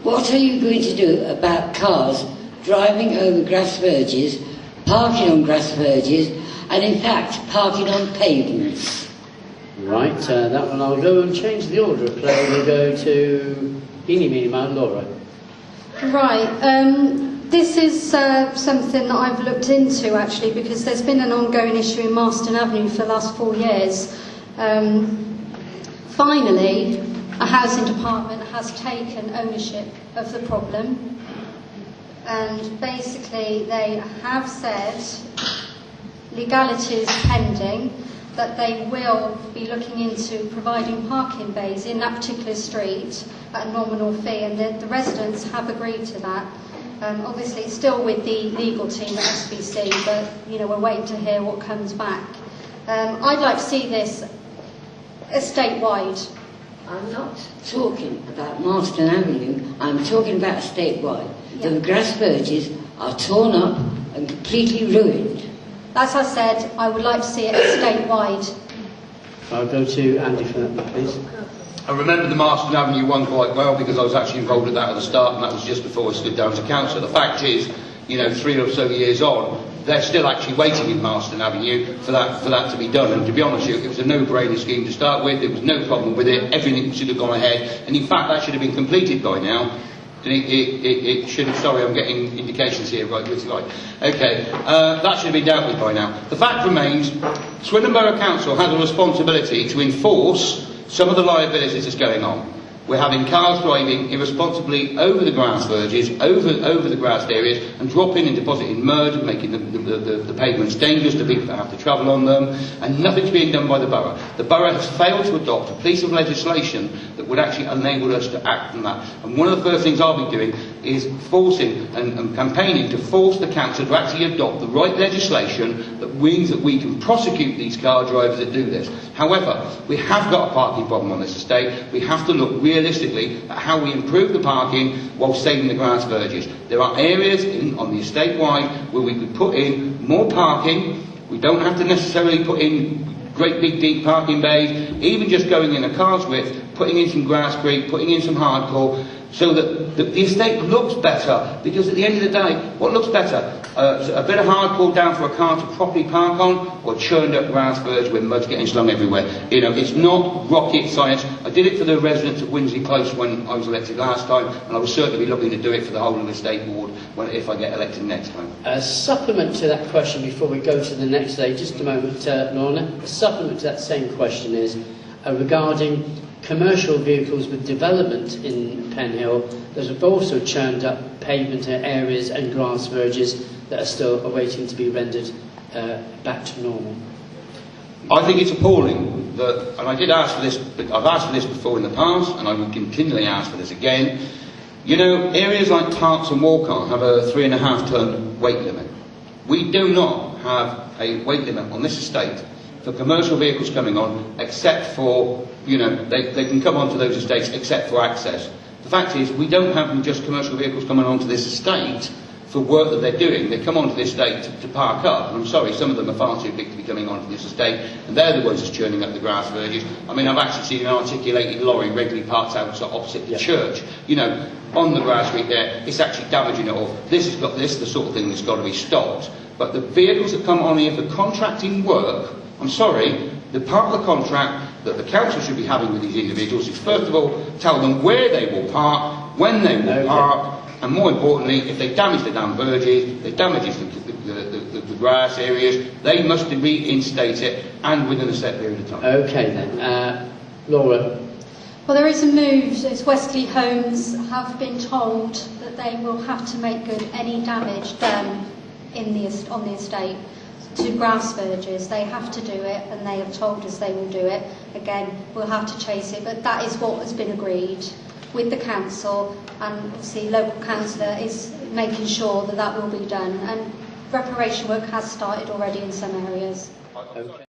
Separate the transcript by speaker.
Speaker 1: What are you going to do about cars driving over grass verges, parking on grass verges, and in fact parking on pavements?
Speaker 2: Right, that one I'll go and change the order of play. We'll go to Eeny, Meeny, Moe, Laura.
Speaker 3: Right, this is something that I've looked into actually, because there's been an ongoing issue in Marston Avenue for the last 4 years. Finally, a housing department has taken ownership of the problem, and basically they have said, legalities pending, that they will be looking into providing parking bays in that particular street at a nominal fee, and the residents have agreed to that. Obviously it's still with the legal team at SBC, but we're waiting to hear what comes back. I'd like to see this estate-wide.
Speaker 1: I'm not talking about Marston Avenue, I'm talking about statewide.
Speaker 3: Yeah.
Speaker 1: The grass verges are torn up and completely ruined.
Speaker 3: As I said, I would like to see it statewide.
Speaker 2: I'll go to Andy for that, please.
Speaker 4: I remember the Marston Avenue one quite well because I was actually involved with that at the start, and that was just before I stood down as a councillor. The fact is, 3 or so years on, they're still actually waiting in Marston Avenue for that to be done. And to be honest with you, it was a no-brainer scheme to start with. There was no problem with it. Everything should have gone ahead, and in fact, that should have been completed by now. It should have. Sorry, I'm getting indications here. Right, okay. That should have been dealt with by now. The fact remains, Swindon Borough Council has a responsibility to enforce some of the liabilities that's going on. We're having cars driving irresponsibly over the grass verges, over the grassed areas, and dropping and depositing mud, making the pavements dangerous to people that have to travel on them, and nothing's being done by the borough. The borough has failed to adopt a piece of legislation that would actually enable us to act on that. And one of the first things I'll be doing is forcing and campaigning to force the council to actually adopt the right legislation that means that we can prosecute these car drivers that do this. However, we have got a parking problem on this estate. We have to look realistically at how we improve the parking while saving the grass verges. There are areas on the estate wide where we could put in more parking. We don't have to necessarily put in great big deep parking bays, even just going in a car's width, putting in some grass creek, putting in some hardcore, so that the estate looks better. Because at the end of the day, what looks better? A bit of hardcore down for a car to properly park on, or churned up grass verge where mud's getting slung everywhere. It's not rocket science. I did it for the residents of Winsley Close when I was elected last time, and I will certainly be looking to do it for the whole of the estate ward if I get elected next time.
Speaker 2: A supplement to that question before we go to the next day, just a moment, Lorna. A supplement to that same question is regarding commercial vehicles with development in Penhill that have also churned up pavement areas and grass verges that are still awaiting to be rendered back to normal.
Speaker 4: I think it's appalling that, and I did ask for this, I've asked for this before in the past, and I will continually ask for this again. Areas like Tarts and Walcott have a 3.5 tonne weight limit. We do not have a weight limit on this estate for commercial vehicles coming on, except for, they can come onto those estates except for access. The fact is, we don't have just commercial vehicles coming onto this estate for work that they're doing. They come onto this estate to park up, and I'm sorry, some of them are far too big to be coming onto this estate, and they're the ones that's churning up the grass verges. I mean, I've actually seen an articulated lorry regularly parked out opposite the church, on the grass street there. It's actually damaging it all. This is the sort of thing that's got to be stopped. But the vehicles that come on here for contracting work, I'm sorry, the part of the contract that the council should be having with these individuals is, first of all, tell them where they will park, when they will park, and more importantly, if they damage the damn verges, they damage the grass areas, they must reinstate it, and within a set period of time.
Speaker 2: Okay then. Laura.
Speaker 3: Well, there is a move. It's Wesley Homes have been told that they will have to make good any damage done on the estate to grass verges. They have to do it, and they have told us they will do it. Again, we'll have to chase it, but that is what has been agreed with the council, and obviously local councillor is making sure that that will be done, and reparation work has started already in some areas.
Speaker 2: Okay.